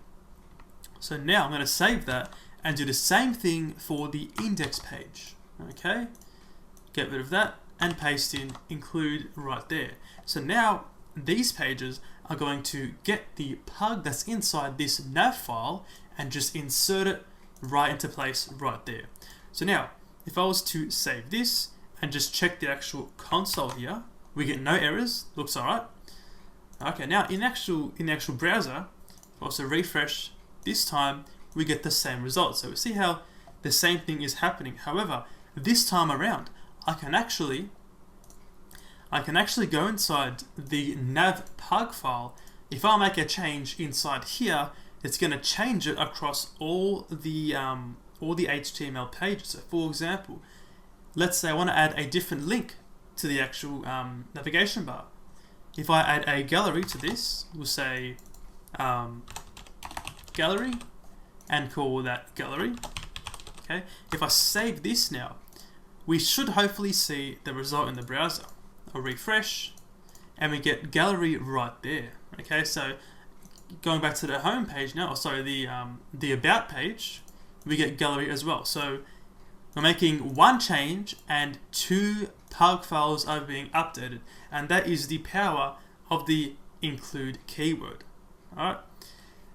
so now I'm going to save that and do the same thing for the index page. Okay, get rid of that and paste in include right there. So now these pages are going to get the pug that's inside this nav file and just insert it right into place right there. So now if I was to save this and just check the actual console here, we get no errors, looks alright. Okay, now in the actual browser, also refresh, this time we get the same result. So we see how the same thing is happening. However, this time around, I can actually go inside the nav pug file. If I make a change inside here, it's going to change it across all the all the HTML pages. So for example, let's say I want to add a different link to the actual navigation bar. If I add a gallery to this, we'll say gallery and call that gallery. Okay. If I save this now, we should hopefully see the result in the browser. I'll refresh and we get gallery right there. Okay, so going back to the home page now, the about page, we get gallery as well. So we're making one change and two Pug files are being updated, and that is the power of the include keyword. Alright,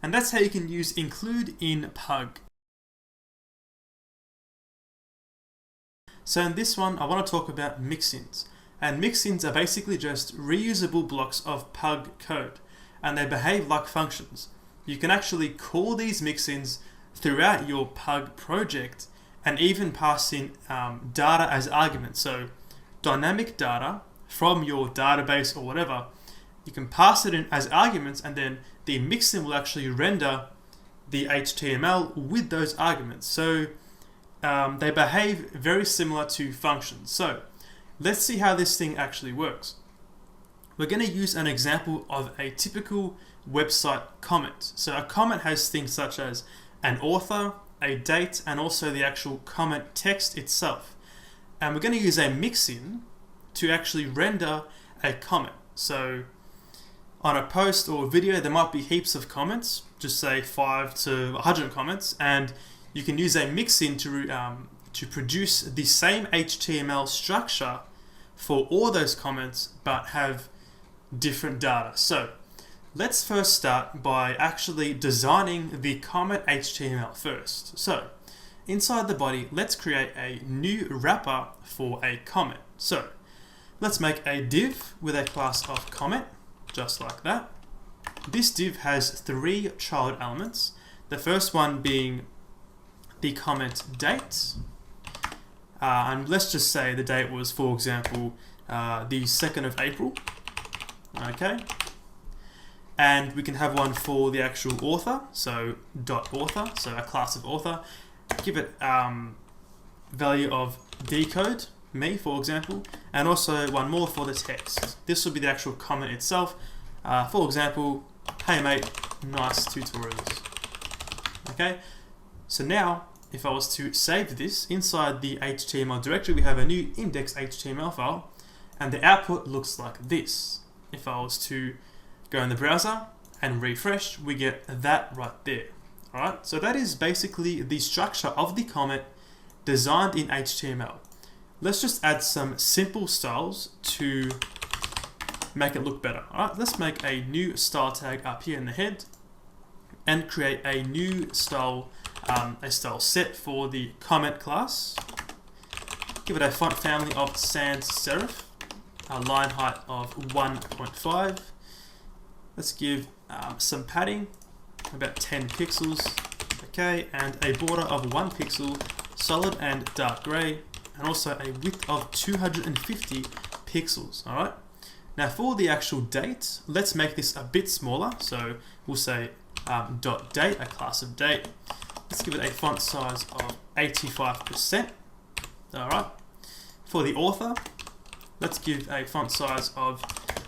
and that's how you can use include in Pug. So in this one, I want to talk about mixins. And mixins are basically just reusable blocks of Pug code, and they behave like functions. You can actually call these mixins throughout your Pug project and even pass in data as arguments. So dynamic data from your database or whatever, you can pass it in as arguments, and then the mixin will actually render the HTML with those arguments. So they behave very similar to functions. So let's see how this thing actually works. We're going to use an example of a typical website comment. So a comment has things such as an author, a date, and also the actual comment text itself. And we're going to use a mixin to actually render a comment. So on a post or video, there might be heaps of comments, just say 5 to 100 comments, and you can use a mixin to produce the same HTML structure for all those comments, but have different data. So let's first start by actually designing the comment HTML first. So inside the body, let's create a new wrapper for a comment. So let's make a div with a class of comment, just like that. This div has 3 child elements. The first one being the comment date. And let's just say the date was, for example, the 2nd of April. Okay. And we can have one for the actual author, so .author, so a class of author. Give it value of decode, me, for example, and also one more for the text. This will be the actual comment itself. For example, hey mate, nice tutorials. Okay, so now if I was to save this inside the HTML directory, we have a new index.html file, and the output looks like this. If I was to go in the browser and refresh, we get that right there. Alright, so that is basically the structure of the comment designed in HTML. Let's just add some simple styles to make it look better. Alright, let's make a new style tag up here in the head and create a new style, a style set for the comment class. Give it a font family of sans serif, a line height of 1.5. Let's give some padding, about 10 pixels, okay, and a border of 1 pixel, solid and dark gray, and also a width of 250 pixels. All right. Now for the actual date, let's make this a bit smaller. So we'll say .date, a class of date. Let's give it a font size of 85%. All right. For the author, let's give a font size of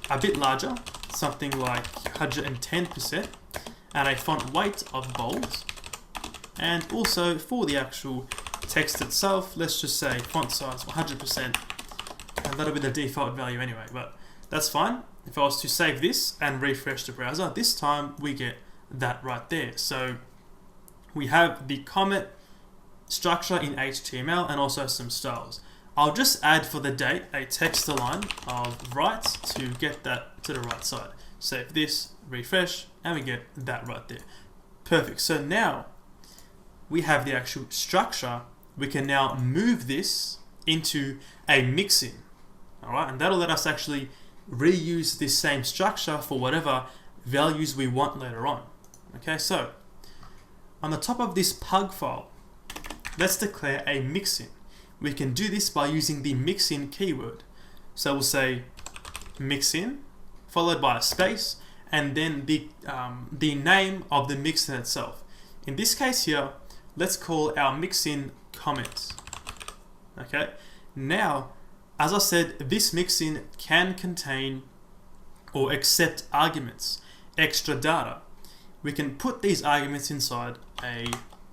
a bit larger, something like 110%, and a font weight of bold. And also for the actual text itself, let's just say font size 100%, and that'll be the default value anyway, but that's fine. If I was to save this and refresh the browser, this time we get that right there. So we have the comment structure in HTML and also some styles. I'll just add for the date a text align of right to get that to the right side. Save this, refresh, and we get that right there. Perfect. So now we have the actual structure. We can now move this into a mixin. All right, and that'll let us actually reuse this same structure for whatever values we want later on. Okay, so on the top of this pug file, let's declare a mixin. We can do this by using the mixin keyword. So we'll say mixin followed by a space and then the name of the mixin itself. In this case here, let's call our mixin comments. Okay, now, as I said, this mixin can contain or accept arguments, extra data. We can put these arguments inside a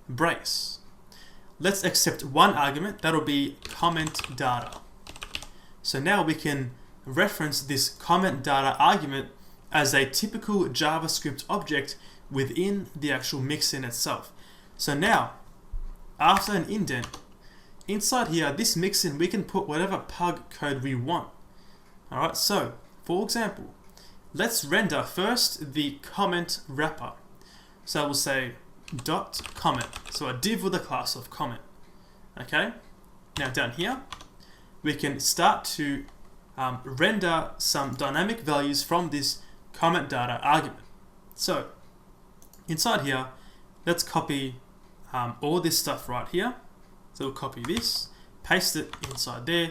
brace. Let's accept one argument, that'll be comment data. So now we can reference this comment data argument as a typical JavaScript object within the actual mixin itself. So now, after an indent, inside here, this mixin, we can put whatever pug code we want. Alright, so, for example, let's render first the comment wrapper. So I will say dot comment, so a div with a class of comment. Okay, now down here, we can start to render some dynamic values from this comment data argument. So, inside here, let's copy all this stuff right here. So we'll copy this, paste it inside there,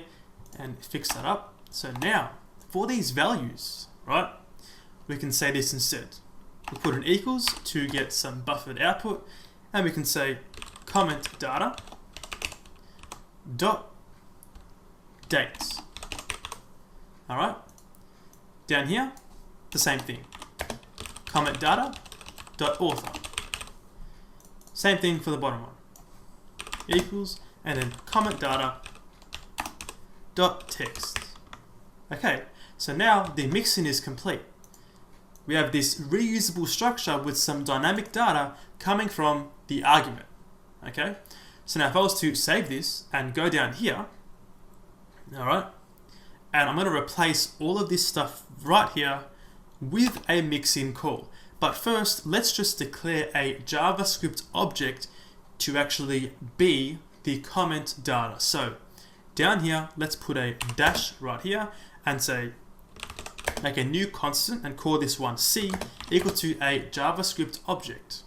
and fix that up. So now, for these values, right, we can say this instead. We'll put an equals to get some buffered output, and we can say comment data dot dates. Alright, down here, the same thing. Comment data dot author. Same thing for the bottom one. Equals, and then comment data dot text. Okay, so now the mixin is complete. We have this reusable structure with some dynamic data coming from the argument. Okay, so now if I was to save this and go down here, alright, and I'm going to replace all of this stuff right here with a mixin call. But first, let's just declare a JavaScript object to actually be the comment data. So down here, let's put a dash right here and say, make a new constant and call this one C equal to a JavaScript object.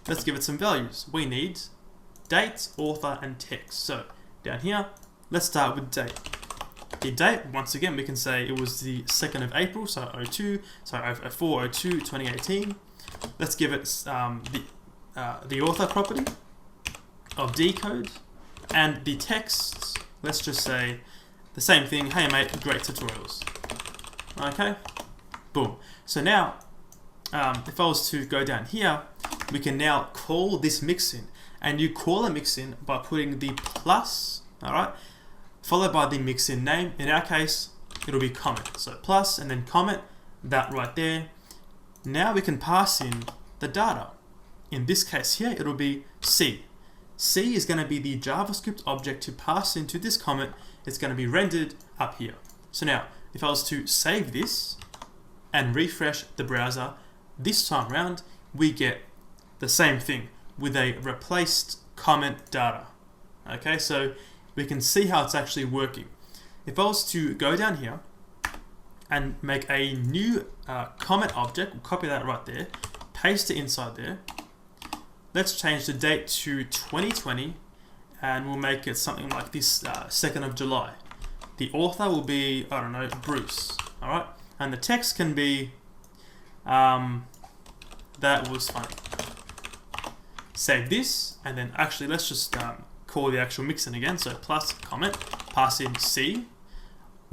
Let's give it some values. We need date, author, and text. So down here, let's start with date. The date, once again, we can say it was the 2nd of April, so 2018. Let's give it the author property of decode, and the text, let's just say the same thing. Hey mate, great tutorials. Okay, boom. So now, if I was to go down here, we can now call this mixin, and you call a mixin by putting the plus, all right, followed by the mixin name. In our case, it'll be comment. So plus and then comment, that right there. Now we can pass in the data. In this case here, it'll be C. C is going to be the JavaScript object to pass into this comment. It's going to be rendered up here. So now, if I was to save this and refresh the browser, this time around, we get the same thing with a replaced comment data. Okay, so we can see how it's actually working. If I was to go down here and make a new comment object, we'll copy that right there, paste it inside there. Let's change the date to 2020, and we'll make it something like this, 2nd of July. The author will be, I don't know, Bruce, all right? And the text can be, that was funny. Save this, and then actually let's just call the actual mixin again. So plus comment, pass in C.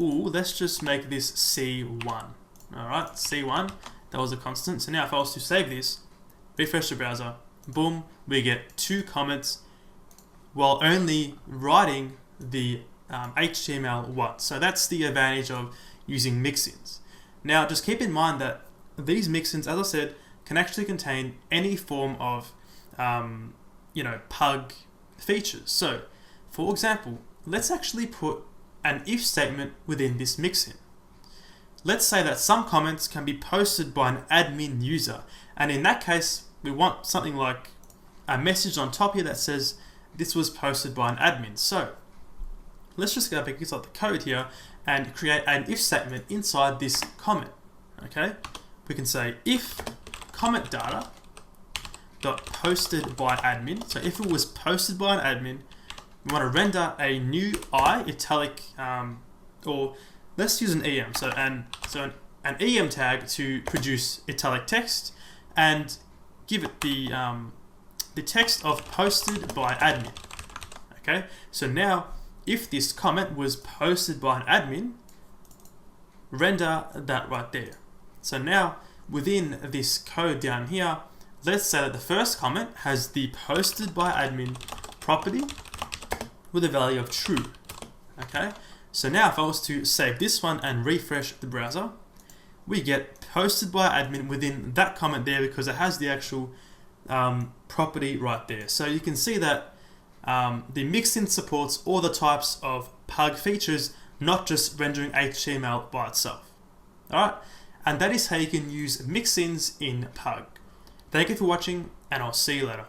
Ooh, let's just make this C1. All right, C1, that was a constant. So now if I was to save this, refresh the browser, boom, we get 2 comments while only writing the HTML once. So that's the advantage of using mixins. Now, just keep in mind that these mixins, as I said, can actually contain any form of, pug features. So, for example, let's actually put an if statement within this mixin. Let's say that some comments can be posted by an admin user, and in that case, we want something like a message on top here that says this was posted by an admin. So let's just go back inside the code here and create an if statement inside this comment. Okay, we can say if comment data dot posted by admin. So if it was posted by an admin, we want to render a new I italic, or let's use an EM. So an EM tag to produce italic text, and give it the the text of posted by admin. Okay, so now if this comment was posted by an admin, render that right there. So now within this code down here, let's say that the first comment has the posted by admin property with a value of true. Okay, so now if I was to save this one and refresh the browser, we get posted by admin within that comment there because it has the actual property right there. So you can see that the Mixins supports all the types of pug features, not just rendering HTML by itself. Alright, and that is how you can use Mixins in Pug. Thank you for watching, and I'll see you later.